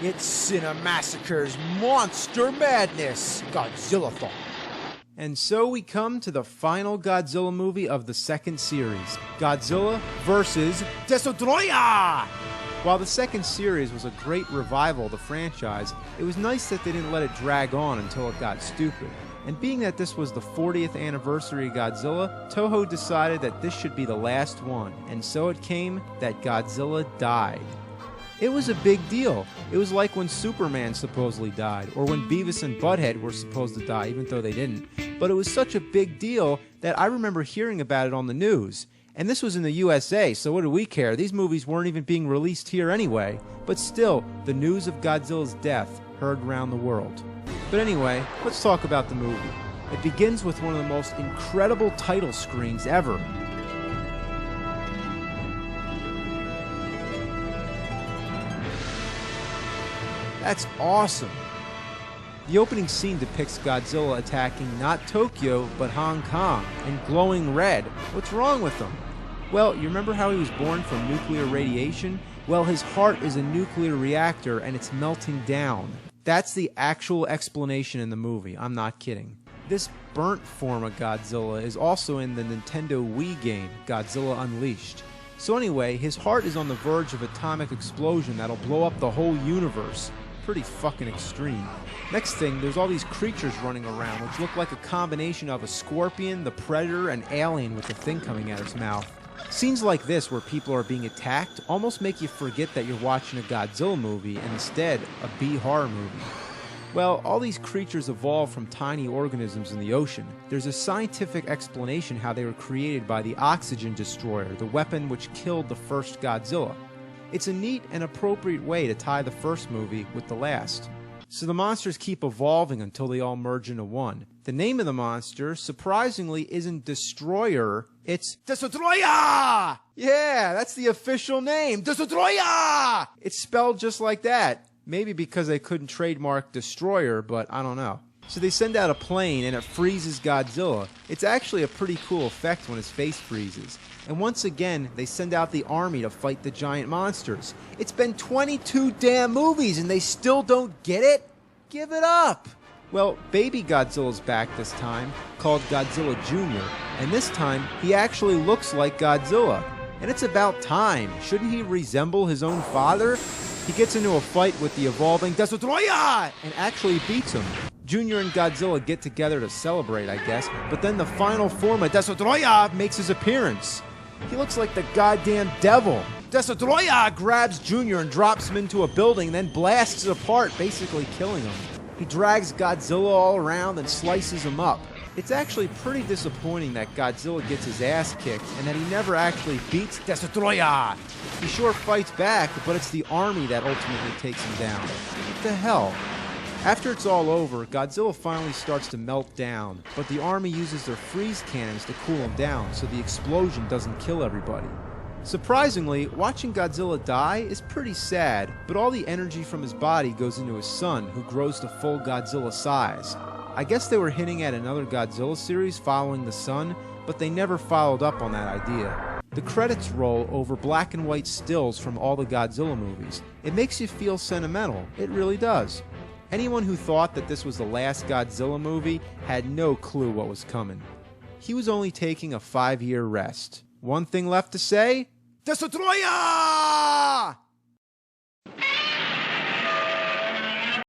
It's Cinemassacre's Monster Madness, GodzillaThoN. And so we come to the final Godzilla movie of the second series, Godzilla vs. Destrooiah! While the second series was a great revival of the franchise, it was nice that they didn't let it drag on until it got stupid. And being that this was the 40th anniversary of Godzilla, Toho decided that this should be the last one, and so it came that Godzilla died. It was a big deal. It was like when Superman supposedly died, or when Beavis and Butthead were supposed to die, even though they didn't. But it was such a big deal that I remember hearing about it on the news. And this was in the USA, so what do we care? These movies weren't even being released here anyway. But still, the news of Godzilla's death heard around the world. But anyway, let's talk about the movie. It begins with one of the most incredible title screens ever. That's awesome. The opening scene depicts Godzilla attacking not Tokyo, but Hong Kong, in glowing red. What's wrong with him? Well, you remember how he was born from nuclear radiation? Well, his heart is a nuclear reactor and it's melting down. That's the actual explanation in the movie. I'm not kidding. This burnt form of Godzilla is also in the Nintendo Wii game, Godzilla Unleashed. So anyway, his heart is on the verge of atomic explosion that'll blow up the whole universe. Pretty fucking extreme. Next thing, there's all these creatures running around which look like a combination of a scorpion, the predator, and alien with the thing coming out of its mouth. Scenes like this where people are being attacked almost make you forget that you're watching a Godzilla movie and instead a B-horror movie. Well, all these creatures evolved from tiny organisms in the ocean. There's a scientific explanation how they were created by the oxygen destroyer, the weapon which killed the first Godzilla. It's a neat and appropriate way to tie the first movie with the last. So the monsters keep evolving until they all merge into one. The name of the monster, surprisingly, isn't Destroyer, it's Destrooiah! Yeah, that's the official name, Destrooiah! It's spelled just like that. Maybe because they couldn't trademark Destroyer, but I don't know. So they send out a plane and it freezes Godzilla. It's actually a pretty cool effect when his face freezes. And once again, they send out the army to fight the giant monsters. It's been 22 damn movies and they still don't get it? Give it up! Well, baby Godzilla's back this time, called Godzilla Jr., and this time he actually looks like Godzilla. And it's about time. Shouldn't he resemble his own father? He gets into a fight with the evolving Destrooiah and actually beats him. Junior and Godzilla get together to celebrate, I guess, but then the final form of Destrooiah makes his appearance. He looks like the goddamn devil. Destrooiah grabs Junior and drops him into a building, then blasts it apart, basically killing him. He drags Godzilla all around and slices him up. It's actually pretty disappointing that Godzilla gets his ass kicked and that he never actually beats Destrooiah. He sure fights back, but it's the army that ultimately takes him down. What the hell? After it's all over, Godzilla finally starts to melt down, but the army uses their freeze cannons to cool him down so the explosion doesn't kill everybody. Surprisingly, watching Godzilla die is pretty sad, but all the energy from his body goes into his son, who grows to full Godzilla size. I guess they were hinting at another Godzilla series following the son, but they never followed up on that idea. The credits roll over black and white stills from all the Godzilla movies. It makes you feel sentimental, it really does. Anyone who thought that this was the last Godzilla movie had no clue what was coming. He was only taking a 5-year rest. One thing left to say? Destrooiah!